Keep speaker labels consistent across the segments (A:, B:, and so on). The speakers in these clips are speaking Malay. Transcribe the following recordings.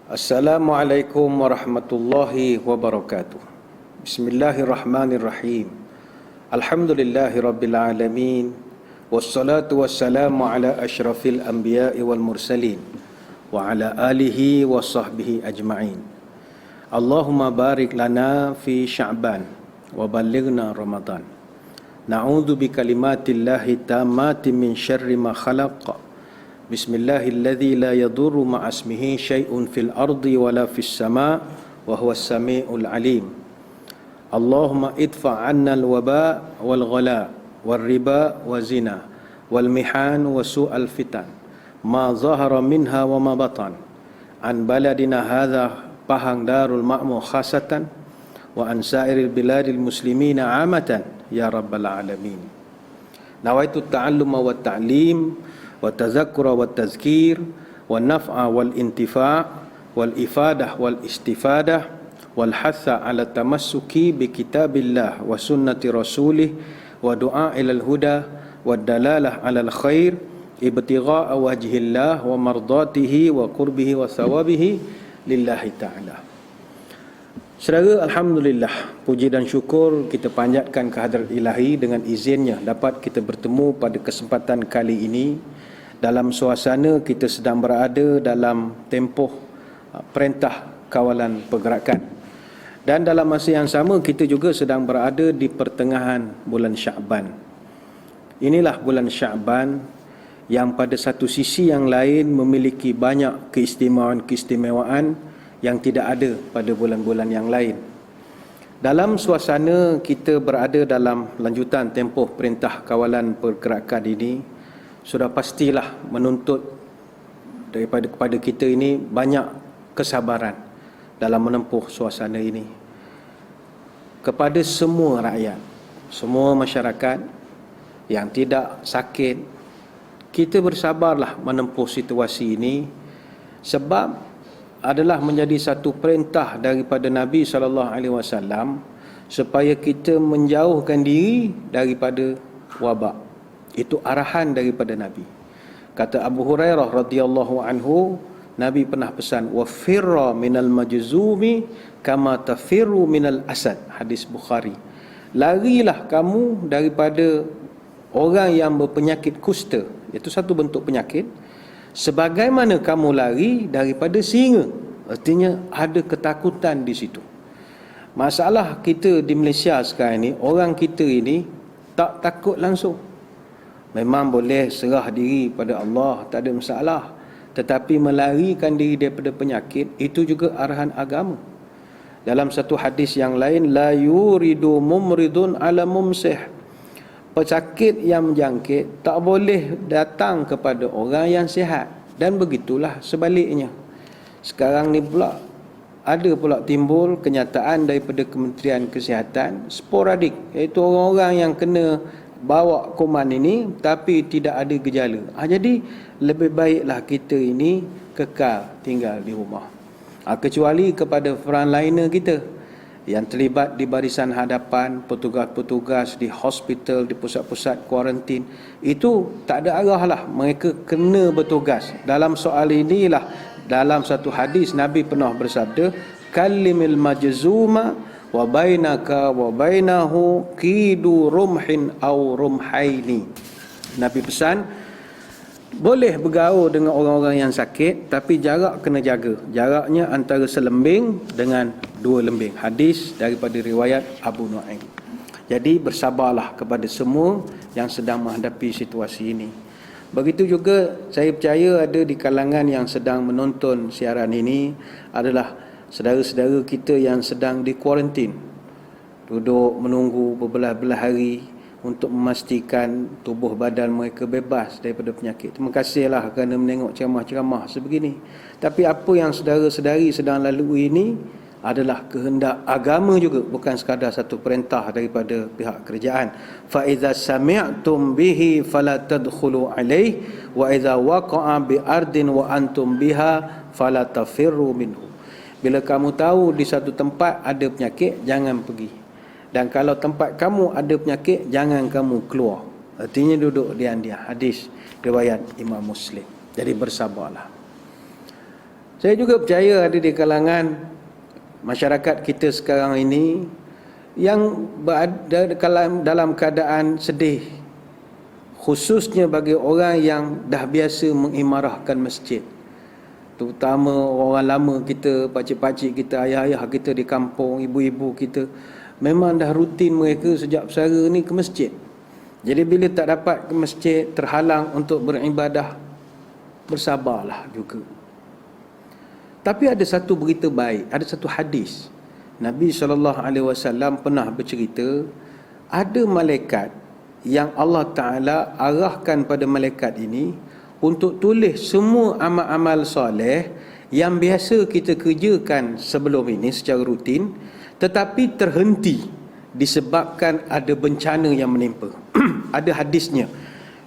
A: Assalamualaikum warahmatullahi wabarakatuh. Bismillahirrahmanirrahim. Alhamdulillahi rabbil alamin. Wassalatu wassalamu ala asyrafil anbiya'i wal mursalin wa ala alihi wa sahbihi ajma'in. Allahumma barik lana fi Sya'ban wa ballighna Ramadan. Na'udzu bi kalimatillahi tammati min syarri ma khalaq. Bismillahilladzi la yadurru ma'asmihi syai'un fil ardi wala fis sama' wa huwas sami'ul alim. Allahumma idfa' 'anna al-waba' wal ghala wal riba wa zina wal mihan wa su'al fitan ma zahara minha wa ma batan an baladina hadha Pahang Darul Ma'mur khasatan wa an sa'iril biladil muslimina 'amatan ya rabbal alamin. Nawaitu ta'alluma wa ta'lim wa tazakkura wa tazkir wa naf'a wal intifa' wal ifadah wal istifadah wal hatha ala tamassuki bi kitabillah wa sunnati rasulih wa du'a ilal huda wa dalalah alal khair ibtigha'a wajhillah wa mardatihi wa qurbihi wa thawabihi lillahi ta'ala. Saudara, alhamdulillah, puji dan syukur kita panjatkan kehadrat ilahi dengan izinnya dapat kita bertemu pada kesempatan kali ini dalam suasana kita sedang berada dalam tempoh perintah kawalan pergerakan, dan dalam masa yang sama kita juga sedang berada di pertengahan bulan Sya'ban. Inilah bulan Sya'ban yang pada satu sisi yang lain memiliki banyak keistimewaan-keistimewaan yang tidak ada pada bulan-bulan yang lain. Dalam suasana kita berada dalam lanjutan tempoh perintah kawalan pergerakan ini, sudah pastilah menuntut daripada kepada kita ini banyak kesabaran dalam menempuh suasana ini. Kepada semua rakyat, semua masyarakat yang tidak sakit, kita bersabarlah menempuh situasi ini, sebab adalah menjadi satu perintah daripada Nabi SAW supaya kita menjauhkan diri daripada wabak. Itu arahan daripada Nabi. Kata Abu Hurairah radhiyallahu anhu, Nabi pernah pesan, wa firra minal majzumi kama tafirru minal asad. Hadis Bukhari. Larilah kamu daripada orang yang berpenyakit kusta, itu satu bentuk penyakit, sebagaimana kamu lari daripada singa. Artinya ada ketakutan di situ. Masalah kita di Malaysia sekarang ni, orang kita ini tak takut langsung. Memang boleh serah diri pada Allah, tak ada masalah. Tetapi melarikan diri daripada penyakit, itu juga arahan agama. Dalam satu hadis yang lain, la yuridu mumridun ala mumsih. Pesakit yang menjangkit tak boleh datang kepada orang yang sihat. Dan begitulah sebaliknya. Sekarang ni pula ada pula timbul kenyataan daripada Kementerian Kesihatan sporadik, iaitu orang-orang yang kena bawa kuman ini tapi tidak ada gejala. Jadi lebih baiklah kita ini kekal tinggal di rumah. Kecuali kepada frontliner kita yang terlibat di barisan hadapan, petugas-petugas di hospital, di pusat-pusat kuarantin, itu tak ada arah lah, mereka kena bertugas. Dalam soal inilah, dalam satu hadis Nabi pernah bersabda, kalimil majzuma wa bainaka wa bainahu qidu rumhin aw rumhaini. Nabi pesan, boleh bergaul dengan orang-orang yang sakit, tapi jarak kena jaga. Jaraknya antara selembing dengan 2 lembing. Hadis daripada riwayat Abu Nu'aim. Jadi bersabarlah kepada semua yang sedang menghadapi situasi ini. Begitu juga saya percaya ada di kalangan yang sedang menonton siaran ini adalah saudara-saudara kita yang sedang di kuarantin, duduk menunggu berbelah-belah hari untuk memastikan tubuh badan mereka bebas daripada penyakit. Terima kasihlah kerana menengok ceramah-ceramah sebegini. Tapi apa yang saudara-saudari sedang lalui ini adalah kehendak agama juga, bukan sekadar satu perintah daripada pihak kerajaan. Fa idza sami'tum bihi fala tadkhulu alaihi wa idza waqa'a bi ardin wa antum biha fala tafirru minhu. Bila kamu tahu di satu tempat ada penyakit, jangan pergi. Dan kalau tempat kamu ada penyakit, jangan kamu keluar. Artinya duduk diam-diam. Hadis riwayat Imam Muslim. Jadi bersabarlah. Saya juga percaya ada di kalangan masyarakat kita sekarang ini yang berada dalam keadaan sedih, khususnya bagi orang yang dah biasa mengimarahkan masjid, terutama orang lama kita, pakcik-pakcik kita, ayah-ayah kita di kampung, ibu-ibu kita, memang dah rutin mereka sejak bersara ni ke masjid. Jadi bila tak dapat ke masjid, terhalang untuk beribadah, bersabarlah juga. Tapi ada satu berita baik, ada satu hadis. Nabi SAW pernah bercerita, ada malaikat yang Allah Ta'ala arahkan pada malaikat ini untuk tulis semua amal-amal soleh yang biasa kita kerjakan sebelum ini secara rutin, tetapi terhenti disebabkan ada bencana yang menimpa. Ada hadisnya.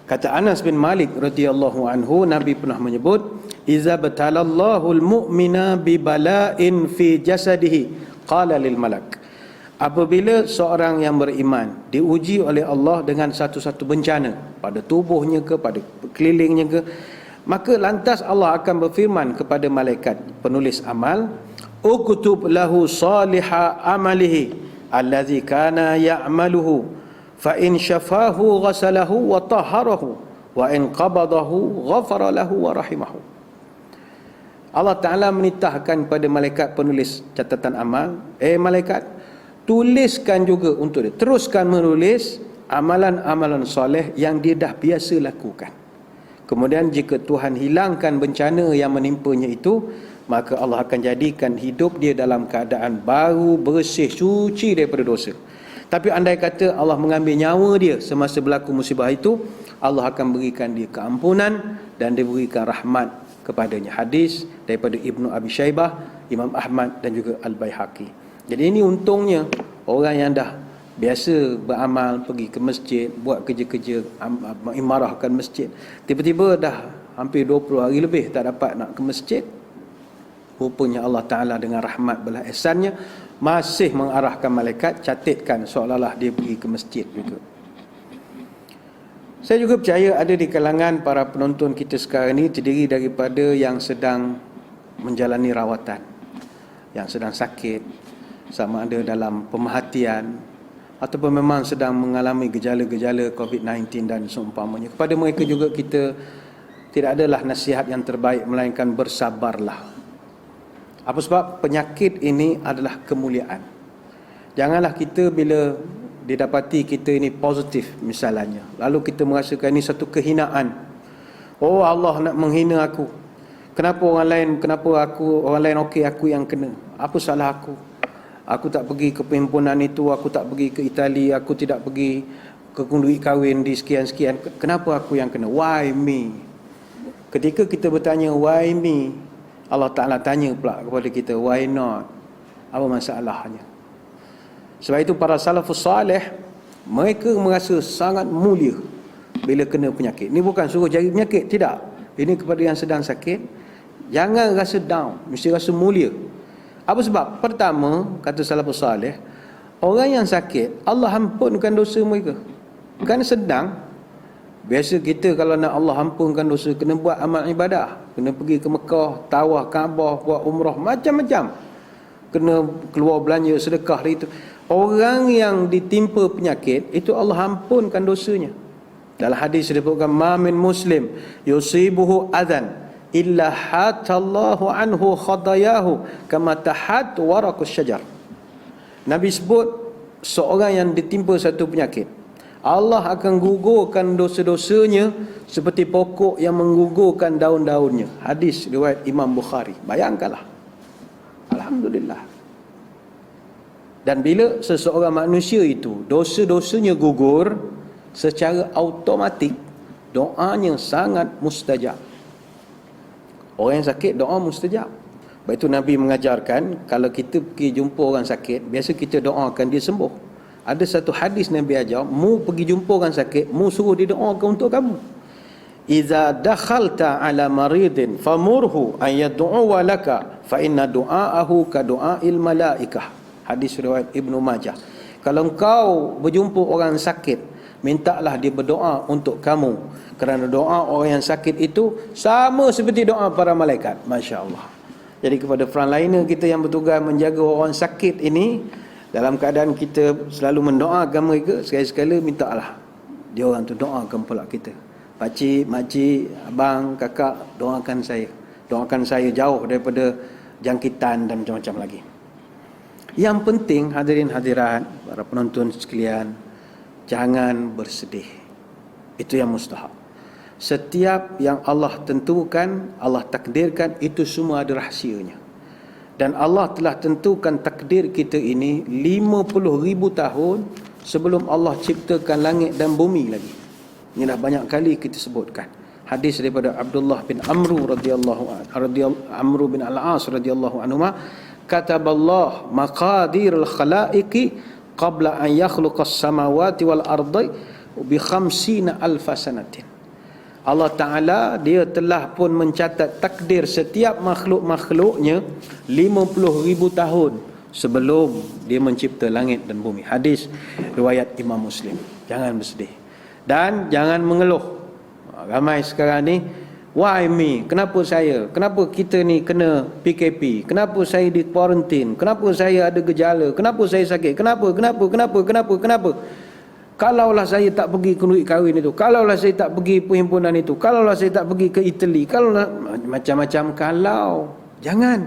A: Kata Anas bin Malik radhiyallahu anhu, Nabi pernah menyebut, "Iza batalallahu al-mu'mina bi bala'in fi jasadihi, qala lil malak." Apabila seorang yang beriman diuji oleh Allah dengan satu-satu bencana pada tubuhnya ke, pada kelilingnya ke, maka lantas Allah akan berfirman kepada malaikat penulis amal, "Uktub lahu salihah amalihi allazi kana ya'maluhu, fa in syafahu ghasalahu wa tahharahu wa in qabadahu ghafara lahu wa rahimahu." Allah Ta'ala menitahkan pada malaikat penulis catatan amal, malaikat, tuliskan juga untuk dia, teruskan menulis amalan-amalan soleh yang dia dah biasa lakukan. Kemudian jika Tuhan hilangkan bencana yang menimpanya itu, maka Allah akan jadikan hidup dia dalam keadaan baru, bersih, suci daripada dosa. Tapi andai kata Allah mengambil nyawa dia semasa berlaku musibah itu, Allah akan berikan dia keampunan dan diberikan rahmat kepadanya. Hadis daripada Ibnu Abi Syaibah, Imam Ahmad dan juga Al-Baihaqi. Jadi ini untungnya orang yang dah biasa beramal, pergi ke masjid, buat kerja-kerja, mengimarahkan masjid, tiba-tiba dah hampir 20 hari lebih tak dapat nak ke masjid. Rupanya Allah Ta'ala dengan rahmat belah ihsannya masih mengarahkan malaikat, catatkan seolah-olah dia pergi ke masjid juga. Saya juga percaya ada di kalangan para penonton kita sekarang ini terdiri daripada yang sedang menjalani rawatan, yang sedang sakit, sama ada dalam pemerhatian ataupun memang sedang mengalami gejala-gejala COVID-19 dan seumpamanya. Kepada mereka juga kita tidak adalah nasihat yang terbaik melainkan bersabarlah. Apa sebab penyakit ini adalah kemuliaan. Janganlah kita bila didapati kita ini positif misalnya, lalu kita merasakan ini satu kehinaan. Oh, Allah nak menghina aku. Kenapa orang lain okey, aku yang kena. Apa salah aku? Aku tak pergi ke perhimpunan itu, aku tak pergi ke Itali, aku tidak pergi ke duit kahwin di sekian-sekian. Kenapa aku yang kena? Why me? Ketika kita bertanya why me, Allah Ta'ala tanya pula kepada kita, why not? Apa masalahnya? Sebab itu para salafus salih, mereka merasa sangat mulia bila kena penyakit. Ini bukan suruh cari penyakit, tidak. Ini kepada yang sedang sakit, jangan rasa down, mesti rasa mulia. Apa sebab? Pertama, kata salafus salih, orang yang sakit, Allah ampunkan dosa mereka. Kan sedang, biasa kita kalau nak Allah ampunkan dosa, kena buat amal ibadah, kena pergi ke Mekah, tawaf Kaabah, buat umrah, macam-macam, kena keluar belanja, sedekah itu. Orang yang ditimpa penyakit, itu Allah ampunkan dosanya. Dalam hadis disebutkan, ma min muslim yusibuhu adhan illa hatallahu anhu khadayahu kama tahat waraqus syajar. Nabi sebut, seorang yang ditimpa satu penyakit, Allah akan gugurkan dosa-dosanya seperti pokok yang menggugurkan daun-daunnya. Hadis riwayat Imam Bukhari. Bayangkanlah. Alhamdulillah. Dan bila seseorang manusia itu dosa-dosanya gugur, secara automatik doanya sangat mustajab. Orang yang sakit doa mustajab. Sebab itu Nabi mengajarkan, kalau kita pergi jumpa orang sakit, biasa kita doakan dia sembuh. Ada satu hadis Nabi ajar, mu pergi jumpa orang sakit, mu suruh dia doakan untuk kamu. Iza dakhalta ala maridin famurhu an yad'u laka fa inna du'aahu ka du'ail malaikah. Hadis riwayat Ibnu Majah. Kalau engkau berjumpa orang sakit, mintalah dia berdoa untuk kamu, kerana doa orang yang sakit itu sama seperti doa para malaikat. Masya Allah. Jadi kepada frontliner kita yang bertugas menjaga orang sakit ini, dalam keadaan kita selalu mendoakan mereka, sekali-sekala mintalah dia orang tu doakan pula kita. Pakcik, makcik, abang, kakak, doakan saya. Doakan saya jauh daripada jangkitan dan macam-macam lagi. Yang penting hadirin hadirat, para penonton sekalian, jangan bersedih. Itu yang mustahak. Setiap yang Allah tentukan, Allah takdirkan, itu semua ada rahsianya. Dan Allah telah tentukan takdir kita ini 50,000 tahun sebelum Allah ciptakan langit dan bumi lagi. Ini dah banyak kali kita sebutkan. Hadis daripada Abdullah bin Amru Amru bin Al-As radhiyallahu anhu, kataballah maqadirul khalaiqi qabla an yakhluqas samawati wal ardi bi 50,000 sanatin. Allah Ta'ala dia telah pun mencatat takdir setiap makhluk-makhluknya 50,000 tahun sebelum dia mencipta langit dan bumi. Hadis riwayat Imam Muslim. Jangan bersedih dan jangan mengeluh. Ramai sekarang ni, why me? Kenapa saya? Kenapa kita ni kena PKP? Kenapa saya di kuarantin? Kenapa saya ada gejala? Kenapa saya sakit? Kenapa? Kalaulah saya tak pergi ke duit kahwin itu, kalaulah saya tak pergi perhimpunan itu, kalaulah saya tak pergi ke Itali, kalaulah macam-macam kalau. Jangan.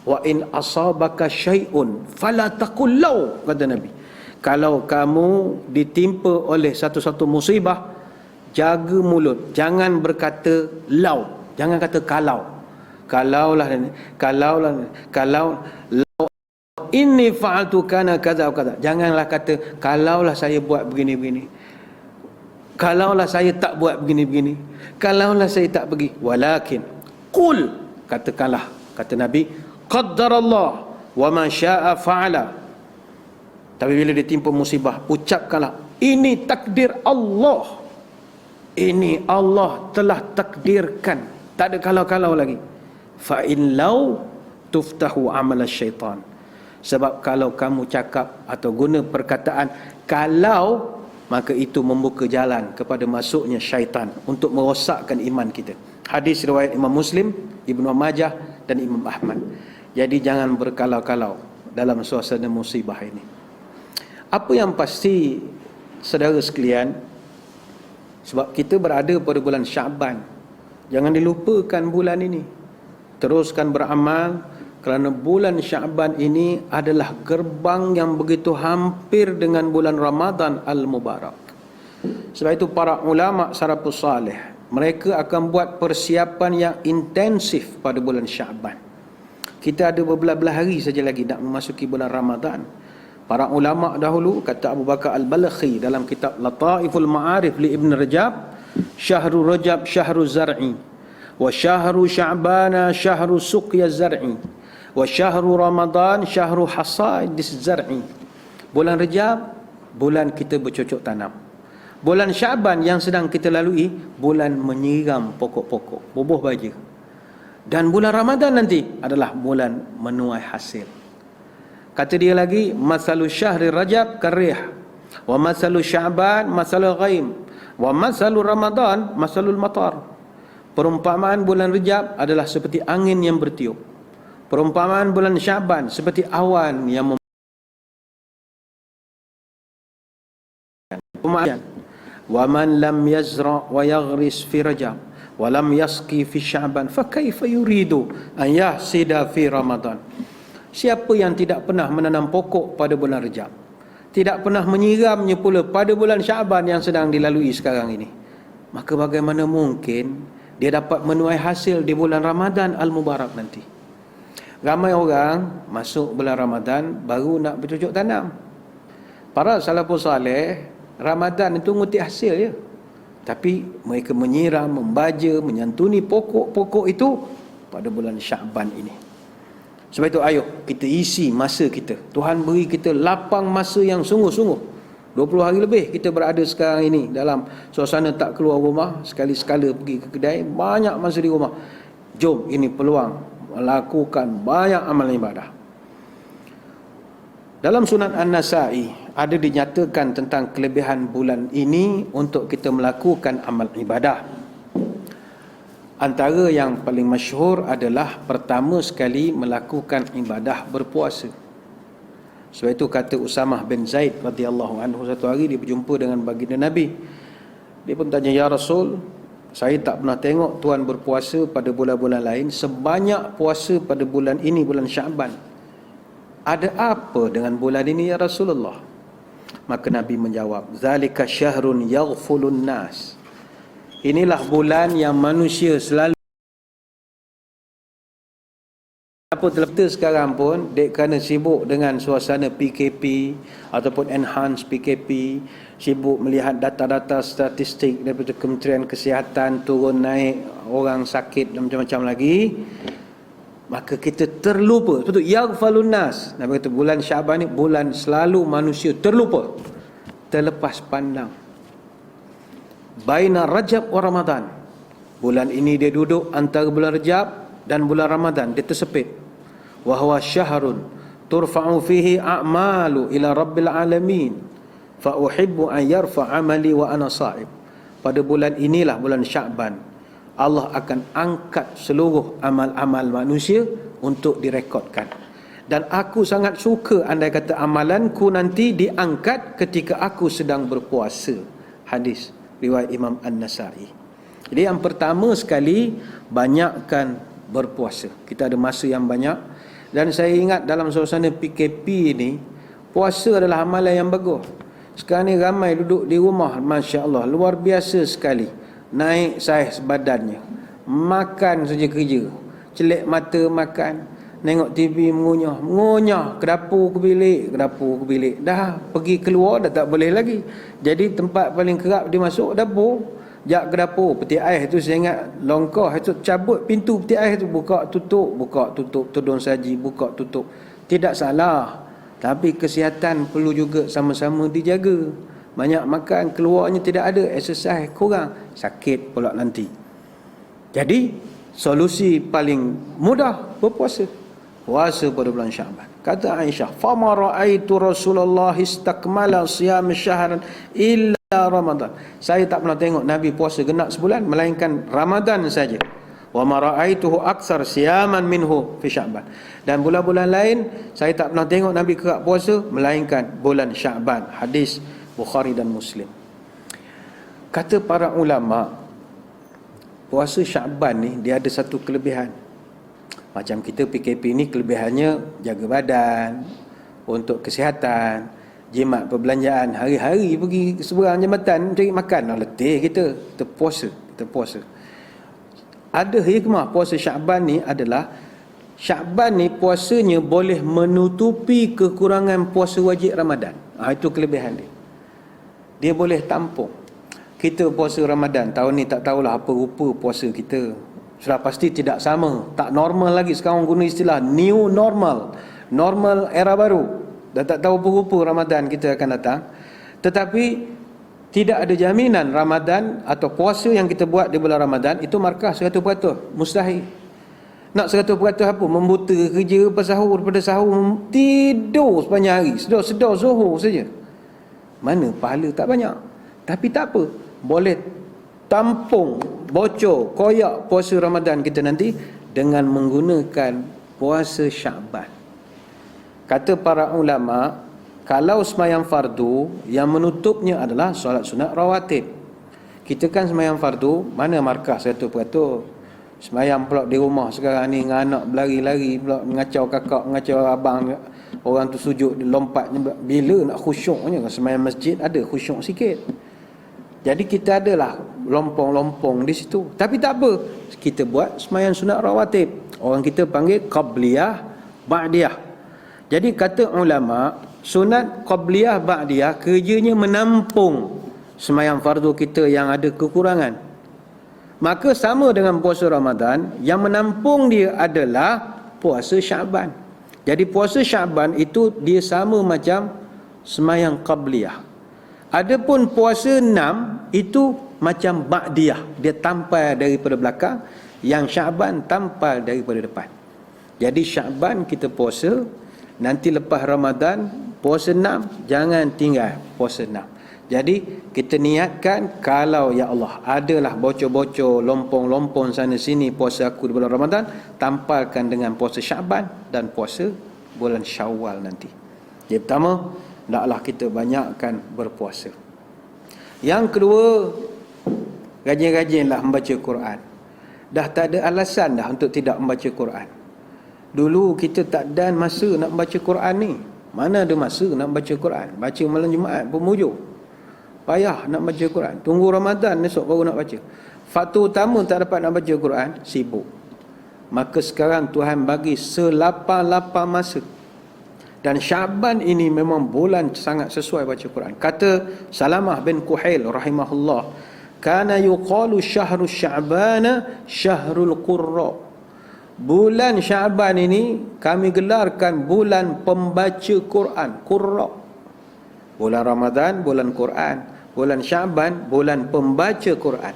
A: Wa in asabaka syai'un fala taqul law, kata Nabi. Kalau kamu ditimpa oleh satu-satu musibah, jaga mulut, jangan berkata law, jangan kata kalau. Kalau inni fa'altu kana kaza wa kaza. Janganlah kata kalaulah saya buat begini-begini, kalaulah saya tak buat begini-begini, kalaulah saya tak pergi. Walakin qul, katakanlah, kata Nabi, qaddarallah wa ma syaa fa'ala. Tapi bila ditimpa musibah, ucapkanlah ini takdir Allah. Ini Allah telah takdirkan, tak ada kalau-kalau lagi. Fa in law tuftahu amal syaitan. Sebab kalau kamu cakap atau guna perkataan kalau, maka itu membuka jalan kepada masuknya syaitan untuk merosakkan iman kita. Hadis riwayat Imam Muslim, Ibnu Majah dan Imam Ahmad. Jadi jangan berkalau-kalau dalam suasana musibah ini. Apa yang pasti, saudara sekalian, sebab kita berada pada bulan Syaban, jangan dilupakan bulan ini. Teruskan beramal, kerana bulan Syaban ini adalah gerbang yang begitu hampir dengan bulan Ramadan Al-Mubarak. Sebab itu para ulama salafus salih, mereka akan buat persiapan yang intensif pada bulan Syaban. Kita ada beberapa hari saja lagi nak memasuki bulan Ramadan. Para ulama dahulu, kata Abu Bakar Al-Balakhi dalam kitab Lataiful Ma'arif li Ibn Rajab, Syahrul Rajab syahrul zar'i, wa syahru Sya'bana syahru suqya zar'i, wa syahru Ramadan syahru hasaid zar'i. Bulan Rajab, bulan kita bercocok tanam. Bulan Syaban yang sedang kita lalui, bulan menyiram pokok-pokok, bubuh baja. Dan bulan Ramadan nanti adalah bulan menuai hasil. Kata dia lagi, masalu syahri Rajab karih, wa masalu Syaban masalul ghaim, wa masalu Ramadan masalul matar. Perumpamaan bulan Rajab adalah seperti angin yang bertiup. Perumpamaan bulan Syaban seperti awan yang wa man lam yazra wa yaghris fi Rajab wa lam yasqi fi Syaban fa kaifa yuridu an yahsida fi Ramadan. Siapa yang tidak pernah menanam pokok pada bulan Rajab, tidak pernah menyiramnya pula pada bulan Syaban yang sedang dilalui sekarang ini, maka bagaimana mungkin dia dapat menuai hasil di bulan Ramadan Al-Mubarak nanti? Ramai orang masuk bulan Ramadan baru nak bercocok tanam. Para salafus saleh, Ramadan itu ngutik hasil je, tapi mereka menyiram, membaja, menyantuni pokok-pokok itu pada bulan Syaban ini. Sebab itu ayo kita isi masa kita. Tuhan beri kita lapang masa yang sungguh-sungguh. 20 hari lebih kita berada sekarang ini dalam suasana tak keluar rumah, sekali-sekala pergi ke kedai, banyak masa di rumah. Jom, ini peluang melakukan banyak amal ibadah. Dalam Sunan An-Nasa'i ada dinyatakan tentang kelebihan bulan ini untuk kita melakukan amal ibadah. Antara yang paling masyhur adalah pertama sekali melakukan ibadah berpuasa. Sebab itu kata Usamah bin Zaid radhiyallahu anhu, satu hari dia berjumpa dengan baginda Nabi. Dia pun tanya, "Ya Rasul, saya tak pernah tengok Tuan berpuasa pada bulan-bulan lain sebanyak puasa pada bulan ini, bulan Syaban. Ada apa dengan bulan ini ya Rasulullah?" Maka Nabi menjawab, "Zalika syahrun yaghfulun nas." Inilah bulan yang manusia selalu apa terlepas sekarang pun dek kerana sibuk dengan suasana PKP ataupun enhance PKP, sibuk melihat data-data statistik daripada Kementerian Kesihatan turun naik orang sakit dan macam-macam lagi, maka kita terlupa. Betul, yaghfalun nas. Nabi kata bulan Syaban ni bulan selalu manusia terlupa, terlepas pandang. Baina Rajab wa Ramadan. Bulan ini dia duduk antara bulan Rajab dan bulan Ramadan, dia tersepit. Wa huwa syahrun turfa'u fihi a'malu ila rabbil alamin fa uhibbu an yarfa 'amali wa ana sha'ib. Pada bulan inilah, bulan Syaban, Allah akan angkat seluruh amal-amal manusia untuk direkodkan. Dan aku sangat suka andai kata amalanku nanti diangkat ketika aku sedang berpuasa. Hadis riwayat Imam An-Nasa'i. Jadi yang pertama sekali, banyakkan berpuasa. Kita ada masa yang banyak. Dan saya ingat dalam suasana PKP ni, puasa adalah amalan yang bagus. Sekarang ni ramai duduk di rumah, Masya Allah, luar biasa sekali. Naik saiz badannya, makan saja kerja, celik mata makan, tengok TV mengunyah, ke dapur ke bilik, dah pergi keluar dah tak boleh lagi. Jadi tempat paling kerap dia masuk dapur. Jak ke dapur, peti ais tu saya ingat longkah itu, cabut pintu peti ais tu, buka tutup, tudung saji, buka tutup. Tidak salah, tapi kesihatan perlu juga sama-sama dijaga. Banyak makan, keluarnya tidak ada, exercise kurang, sakit pula nanti. Jadi solusi paling mudah berpuasa. Puasa pada bulan Syaban. Kata Aisyah, "Fama ra'aitu Rasulullah istakmala siyam syahran illa Ramadan." Saya tak pernah tengok Nabi puasa genap sebulan melainkan Ramadan saja. Wa ma ra'aituhu aktsar siyaman minhu fi Sya'ban. Dan bulan-bulan lain saya tak pernah tengok Nabi kerap puasa melainkan bulan Sya'ban. Hadis Bukhari dan Muslim. Kata para ulama, puasa Sya'ban ni dia ada satu kelebihan. Macam kita PKP ni kelebihannya jaga badan, untuk kesihatan, jimat perbelanjaan, hari-hari pergi seberang jambatan cari makan, letih kita puasa. Ada hikmah puasa Syaban ni adalah, Syaban ni puasanya boleh menutupi kekurangan puasa wajib Ramadan. Itu kelebihan dia. Dia boleh tampung. Kita puasa Ramadan tahun ni tak tahulah apa rupa puasa kita. Sudah pasti tidak sama, tak normal lagi. Sekarang guna istilah new normal, normal era baru. Dah tak tahu apa rupa Ramadan kita akan datang. Tetapi tidak ada jaminan Ramadan atau puasa yang kita buat di bulan Ramadan itu markah 100%. Mustahil. Nak 100% apa? Membuta kerja lepas sahur, daripada sahur tidur sepanjang hari, sedar zuhur saja. Mana pahala tak banyak. Tapi tak apa, boleh tampung, bocor, koyak puasa Ramadan kita nanti dengan menggunakan puasa Syaban. Kata para ulama, kalau semayang fardu, yang menutupnya adalah solat sunat rawatib. Kita kan semayang fardu, mana markah 100%. Semayang pula di rumah sekarang ni dengan anak berlari-lari pula, mengacau kakak, mengacau abang, orang tu sujud, lompat. Bila nak khusyuknya? Semayang masjid ada khusyuk sikit. Jadi kita adalah lompong-lompong di situ. Tapi tak apa, kita buat semayang sunat rawatib. Orang kita panggil qabliyah, ba'diyah. Jadi kata ulama, sunat qabliyah, ba'diyah kerjanya menampung semayang fardu kita yang ada kekurangan. Maka sama dengan puasa Ramadan, yang menampung dia adalah puasa Syaban. Jadi puasa Syaban itu dia sama macam semayang qabliyah. Adapun puasa 6 itu macam ba'diyah, dia tampal daripada belakang, yang Syaban tampal daripada depan. Jadi Syaban kita puasa, nanti lepas Ramadan Puasa 6, jangan tinggal puasa 6. Jadi kita niatkan, kalau ya Allah adalah bocor-bocor, lompong-lompong sana sini puasa aku di bulan Ramadan, tampalkan dengan puasa Syaban dan puasa bulan Syawal nanti. Yang pertama, hendaklah kita banyakkan berpuasa. Yang kedua, rajin-rajinlah membaca Quran. Dah tak ada alasan dah untuk tidak membaca Quran. Dulu kita tak ada masa nak membaca Quran ni. Mana ada masa nak membaca Quran? Baca malam Jumaat pun mujur. Payah nak baca Quran. Tunggu Ramadan esok baru nak baca. Faktor utama tak dapat nak baca Quran, sibuk. Maka sekarang Tuhan bagi selapang-lapang masa. Dan Syaban ini memang bulan sangat sesuai baca Quran. Kata Salamah bin Kuhail rahimahullah, kana yuqalu syahru Sya'bana syahrul qurra. Bulan Syaban ini kami gelarkan bulan pembaca Quran, qurra. Bulan Ramadan, bulan Quran. Bulan Syaban, bulan pembaca Quran.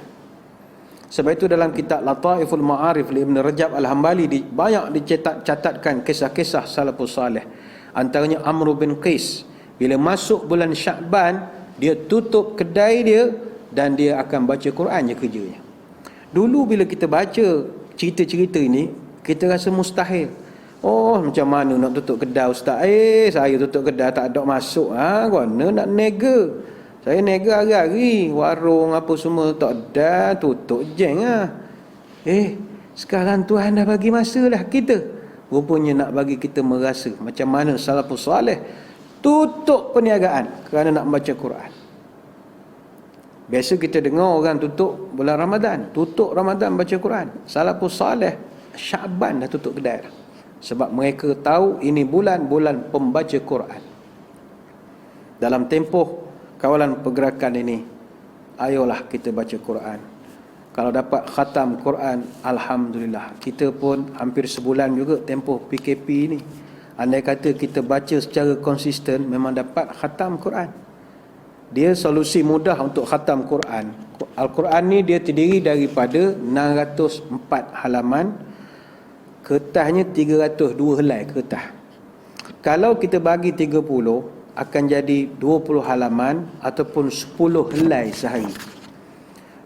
A: Sebab itu dalam kitab Lataiful Ma'arif li Ibn Rajab Al-Hambali banyak dicatatkan kisah-kisah salafus salih. Antaranya Amr bin Qais, bila masuk bulan Syaban, dia tutup kedai dia dan dia akan baca Quran je kerjanya. Dulu bila kita baca cerita-cerita ini, kita rasa mustahil. Oh, macam mana nak tutup kedai ustaz? Saya tutup kedai tak ada masuk. Mana nak nega? Saya nega hari-hari, warung apa semua tak ada, tutup jeng sekarang Tuhan dah bagi masa lah kita. Rupanya nak bagi kita merasa macam mana salafus salih tutup perniagaan kerana nak baca Quran. Biasa kita dengar orang tutup bulan Ramadan, tutup Ramadan baca Quran. Salafus salih Syaban dah tutup kedai dah. Sebab mereka tahu ini bulan-bulan pembaca Quran. Dalam tempoh kawalan pergerakan ini, ayolah kita baca Quran. Kalau dapat khatam Quran, alhamdulillah. Kita pun hampir sebulan juga tempoh PKP ini. Andai kata kita baca secara konsisten, memang dapat khatam Quran. Dia solusi mudah untuk khatam Quran. Al-Quran ni dia terdiri daripada 604 halaman. Kertasnya 302 helai kertas. Kalau kita bagi 30, akan jadi 20 halaman ataupun 10 helai sehari.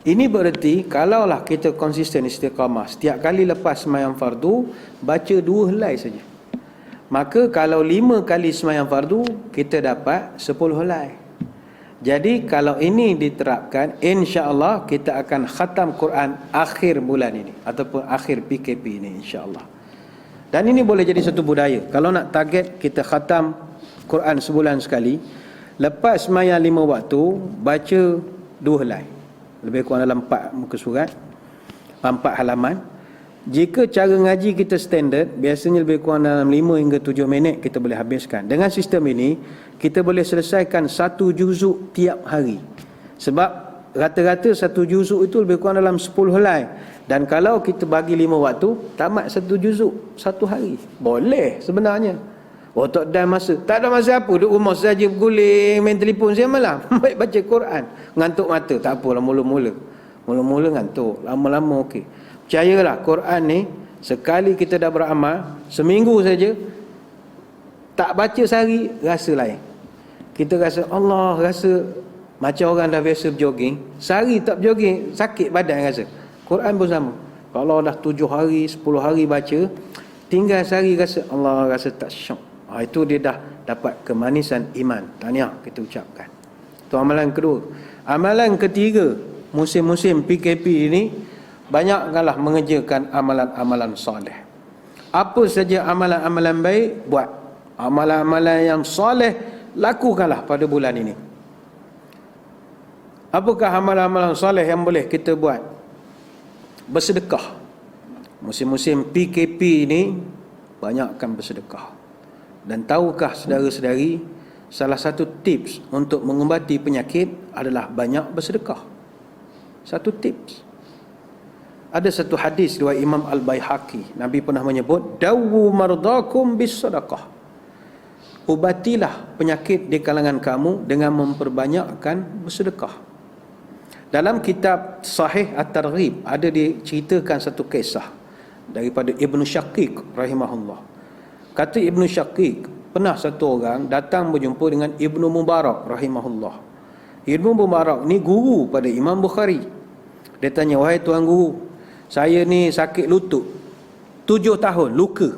A: Ini bererti kalaulah kita konsisten istiqamah, setiap kali lepas sembahyang fardu baca 2 helai saja. Maka kalau 5 kali sembahyang fardu, kita dapat 10 helai. Jadi kalau ini diterapkan, insya-Allah kita akan khatam Quran akhir bulan ini ataupun akhir PKP ini, insya-Allah. Dan ini boleh jadi satu budaya. Kalau nak target kita khatam Quran sebulan sekali, lepas sembahyang 5 waktu baca 2 helai, lebih kurang dalam 4 muka surat, 4 halaman. Jika cara ngaji kita standard, biasanya lebih kurang dalam 5 hingga 7 minit kita boleh habiskan. Dengan sistem ini, kita boleh selesaikan 1 juzuk tiap hari. Sebab rata-rata 1 juzuk itu lebih kurang dalam 10 helai. Dan kalau kita bagi 5 waktu, tamat 1 juzuk 1 hari. Boleh sebenarnya. Oh, tak ada masa. Tak ada masa apa? Duduk rumah saja berguling, main telefon siang malam. Baik baca Quran. Ngantuk mata. Tak apalah mula-mula. Mula-mula ngantuk. Lama-lama okey. Percayalah, Quran ni, sekali kita dah beramal, seminggu saja, tak baca sehari, rasa lain. Kita rasa, Allah rasa macam orang dah biasa berjoging. Sehari tak berjoging, sakit badan rasa. Quran pun sama. Kalau dah 7 hari, 10 hari baca, tinggal sehari rasa, Allah rasa tak syok. Itu dia dah dapat kemanisan iman. Tahniah kita ucapkan. Itu amalan kedua. Amalan ketiga, musim-musim PKP ini, banyakkanlah mengerjakan amalan-amalan soleh. Apa saja amalan-amalan baik, buat. Amalan-amalan yang soleh, lakukanlah pada bulan ini. Apakah amalan-amalan soleh yang boleh kita buat? Bersedekah. Musim-musim PKP ini, banyakkan bersedekah. Dan tahukah saudara-saudari, salah satu tips untuk mengubati penyakit adalah banyak bersedekah. Satu tips. Ada satu hadis riwayat Imam Al-Baihaqi. Nabi pernah menyebut, dawu mardakum bis sadaqah. Ubatilah penyakit di kalangan kamu dengan memperbanyakkan bersedekah. Dalam kitab Sahih At-Targhib ada diceritakan satu kisah daripada Ibnu Syaqiq rahimahullah. Kata Ibnu Syaqiq, Pernah satu orang datang berjumpa dengan Ibnu Mubarak rahimahullah. Ibnu Mubarak ni guru pada Imam Bukhari. Dia tanya, wahai tuan guru, saya ni sakit lutut 7 tahun, luka.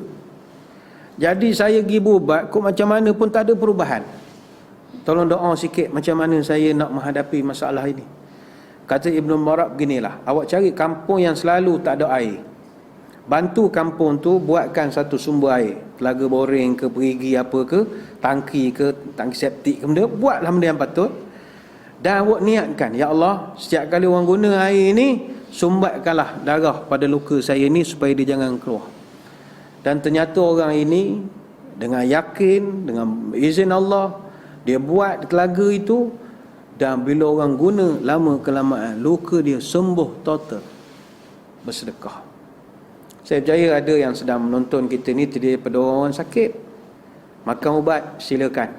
A: Jadi saya pergi berubat, kok macam mana pun tak ada perubahan. Tolong doa sikit macam mana saya nak menghadapi masalah ini. Kata Ibnu Mubarak, beginilah, awak cari kampung yang selalu tak ada air. Bantu kampung tu buatkan satu sumber air, telaga boring ke, perigi apa ke, tangki septik ke, benda, buatlah benda yang patut. Dan awak niatkan, ya Allah, setiap kali orang guna air ni, sumbatkanlah darah pada luka saya ni supaya dia jangan keluar. Dan ternyata orang ini dengan yakin, dengan izin Allah, dia buat telaga itu, dan bila orang guna lama kelamaan, luka dia sembuh total. Bersedekah. Saya percaya ada yang sedang menonton kita ni terdiri daripada orang sakit. Makan ubat, silakan.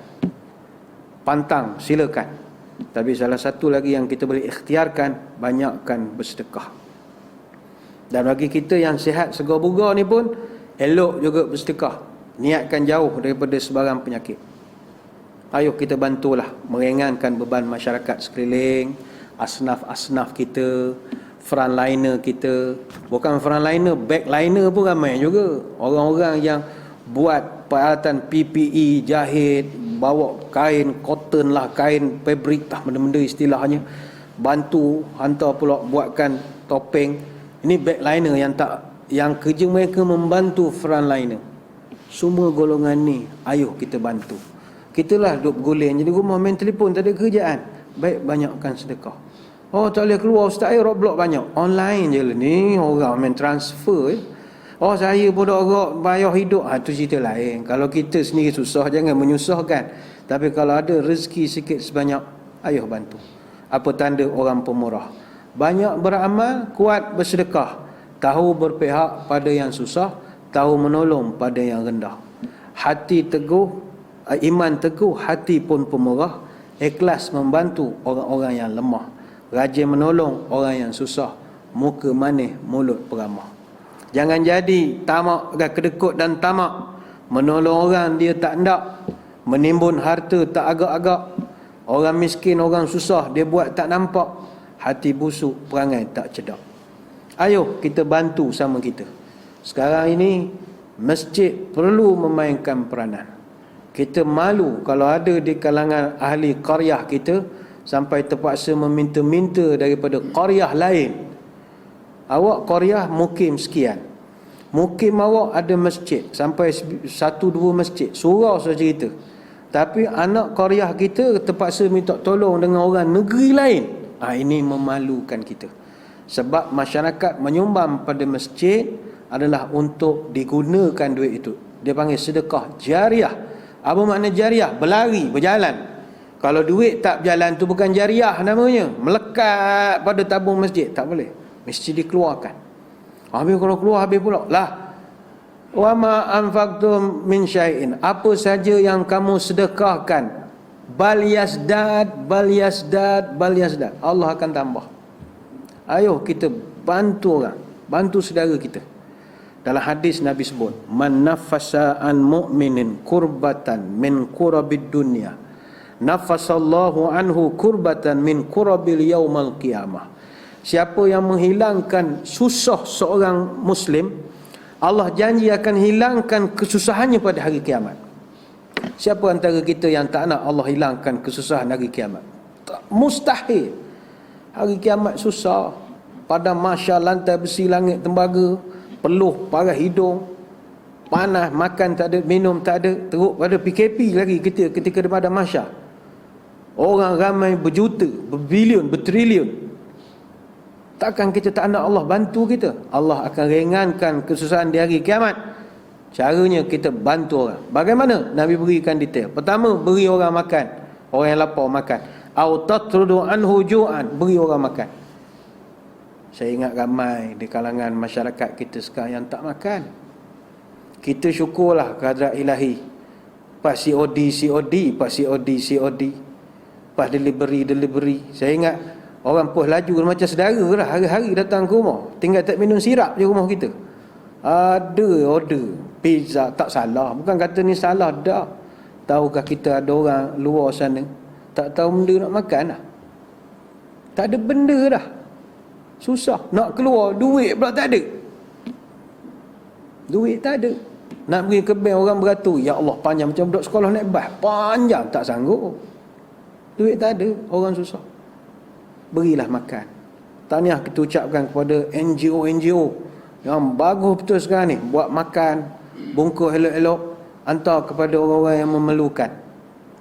A: Pantang, silakan. Tapi salah satu lagi yang kita boleh ikhtiarkan, banyakkan bersedekah. Dan bagi kita yang sihat segar bugar ni pun, elok juga bersedekah. Niatkan jauh daripada sebarang penyakit. Ayo kita bantulah meringankan beban masyarakat sekeliling, asnaf-asnaf kita, frontliner kita. Bukan frontliner, backliner pun ramai juga. Orang-orang yang buat peralatan PPE, jahit, bawa kain cotton lah, kain fabric lah, benda-benda istilahnya, bantu hantar pula buatkan topeng. Ini backliner yang kerja mereka membantu frontliner. Semua golongan ni ayo kita bantu. Kita lah duduk berguling jadi rumah, main telefon, tak ada kerjaan. Baik, banyakkan sedekah. Oh, tak boleh keluar ustaz, roadblock banyak. Online je lah ni, orang main transfer. Oh, saya budak-budak bayar hidup. Itu cerita lain. Kalau kita sendiri susah, jangan menyusahkan. Tapi kalau ada rezeki sikit sebanyak, ayo bantu. Apa tanda orang pemurah? Banyak beramal, kuat bersedekah. Tahu berpihak pada yang susah, tahu menolong pada yang rendah. Hati teguh, iman teguh, hati pun pemurah. Ikhlas membantu orang-orang yang lemah. Rajin menolong orang yang susah. Muka manis, mulut peramah. Jangan jadi tamak, kedekut dan tamak. Menolong orang dia tak hendak. Menimbun harta tak agak-agak. Orang miskin, orang susah dia buat tak nampak. Hati busuk, perangai tak cedak. Ayo kita bantu sama kita. Sekarang ini masjid perlu memainkan peranan. Kita malu kalau ada di kalangan ahli qaryah kita sampai terpaksa meminta-minta daripada qaryah lain. Awak qaryah mukim sekian, mukim awak ada masjid sampai 1-2 masjid, surau saja cerita. Tapi anak qaryah kita terpaksa minta tolong dengan orang negeri lain. Ini memalukan kita. Sebab masyarakat menyumbang pada masjid adalah untuk digunakan duit itu. Dia panggil sedekah jariah. Apa makna jariah? Berlari, berjalan. Kalau duit tak berjalan tu bukan jariah namanya. Melekat pada tabung masjid, tak boleh. Mesti dikeluarkan. Habis kalau keluar habis pula. Lah. Wa ma anfaqtum min syai'in. Apa saja yang kamu sedekahkan, bal yasdad, bal yasdad, bal yasdad. Allah akan tambah. Ayo kita bantu orang, bantu saudara kita. Dalam hadis Nabi sebut, man nafasa an mu'minin kurbatan min kurabid dunya, nafasallahu anhu kurbatan min kurabil yaumal qiyamah. Siapa yang menghilangkan susah seorang Muslim, Allah janji akan hilangkan kesusahannya pada hari kiamat. Siapa antara kita yang tak nak Allah hilangkan kesusahan hari kiamat? Mustahil. Hari kiamat susah. Pada mahsyar lantai besi, langit tembaga, peluh parah hidung, panas, makan tak ada, minum tak ada. Teruk pada PKP lagi ketika pada mahsyar. Orang ramai berjuta, berbilion, bertriliun. Takkan kita tak nak Allah bantu kita? Allah akan ringankan kesusahan di hari kiamat. Caranya kita bantu orang. Bagaimana? Nabi berikan detail. Pertama, beri orang makan. Orang yang lapar makan. Au tatrudu anhu ju'an, beri orang makan. Saya ingat ramai di kalangan masyarakat kita sekarang yang tak makan. Kita syukurlah kehadrat ilahi. Pas COD, pas delivery. Saya ingat orang pos laju macam saudara lah, hari-hari datang ke rumah. Tinggal tak minum sirap je rumah kita. Ada order pizza, tak salah. Bukan kata ni salah, dah. Tahukah kita ada orang luar sana tak tahu benda nak makan dah. Tak ada benda dah. Susah. Nak keluar, duit pula tak ada. Duit tak ada. Nak pergi ke bank orang beratur, ya Allah panjang macam budak sekolah naik bas. Panjang, tak sanggup. Duit tak ada, orang susah. Berilah makan. Tahniah kita ucapkan kepada NGO yang bagus betul sekarang ni, buat makan, bungkus elok-elok, hantar kepada orang-orang yang memerlukan.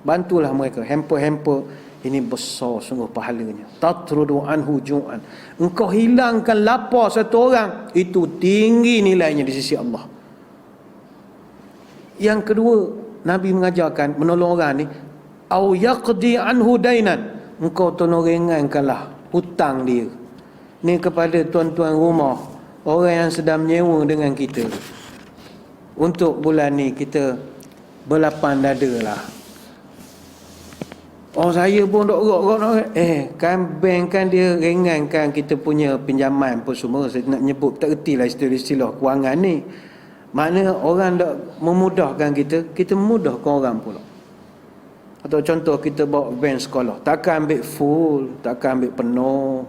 A: Bantulah mereka. Hamper-hamper ini besar sungguh pahalanya. Tatrudu anhu ju'an. Engkau hilangkan lapar satu orang, itu tinggi nilainya di sisi Allah. Yang kedua, Nabi mengajarkan menolong orang ni, au yaqdi anhu dainan. Engkau tolong ringankanlah hutang dia. Ni kepada tuan-tuan rumah, orang yang sedang menyewa dengan kita. Untuk bulan ni kita berlapang dada lah. Oh, saya pun dok kan bank kan dia ringankan kita punya pinjaman pun semua. Saya nak nyebut tak ertilah istilah kewangan ni. Mana orang dak memudahkan kita memudahkan orang pula. Atau contoh kita bawa van sekolah, takkan ambil full, takkan ambil penuh.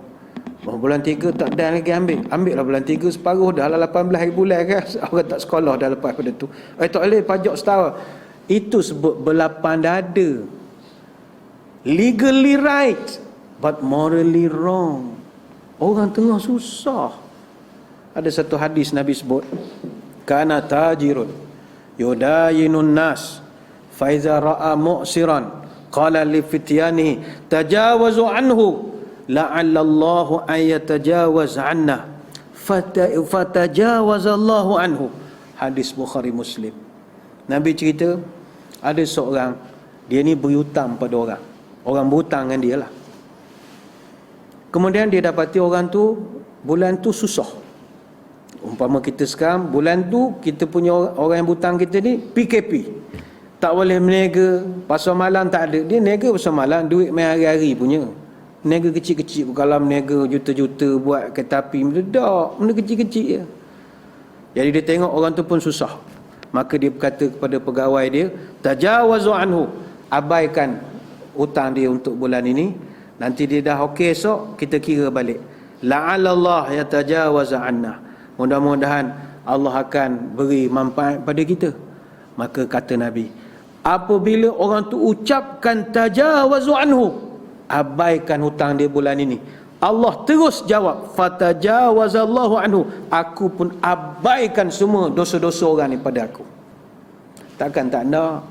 A: Bulan 3 tak ada lagi ambil lah bulan 3 separuh dah lah, 18 hari bulan kan. Orang tak sekolah dah lepas pada tu. Tak boleh pajak setara. Itu sebut berlapang dada. Legally right but morally wrong. Orang tengah susah. Ada satu hadis Nabi sebut, kana tajirun yudayinun nas fa iza ra'a mu'siran qala li fityanihi tajawazu anhu la'alla Allahu an yatajawaz 'anna fatajawaza Allahu anhu. Hadis Bukhari Muslim. Nabi cerita ada seorang, dia ni berhutang pada orang berhutang dengan dia lah. Kemudian dia dapati orang tu bulan tu susah. Umpama kita sekarang bulan tu kita punya orang yang berhutang kita ni PKP, tak boleh meniaga, pasar malam tak ada. Dia niaga pasar malam, duit main hari-hari punya. Niaga kecil-kecil, kalau meniaga juta-juta buat kereta api, meledak, benda kecil-kecil je. Jadi dia tengok orang tu pun susah, maka dia berkata kepada pegawai dia, tajawazu anhu, abaikan hutang dia untuk bulan ini. Nanti dia dah okey esok, kita kira balik. La'alallah yatajawaza anna, mudah-mudahan Allah akan beri manfaat pada kita. Maka kata Nabi, apabila orang tu ucapkan tajawazu anhu, abaikan hutang dia bulan ini, Allah terus jawab, fatajawazallahu anhu, aku pun abaikan semua dosa-dosa orang ni pada aku. Takkan tak nak,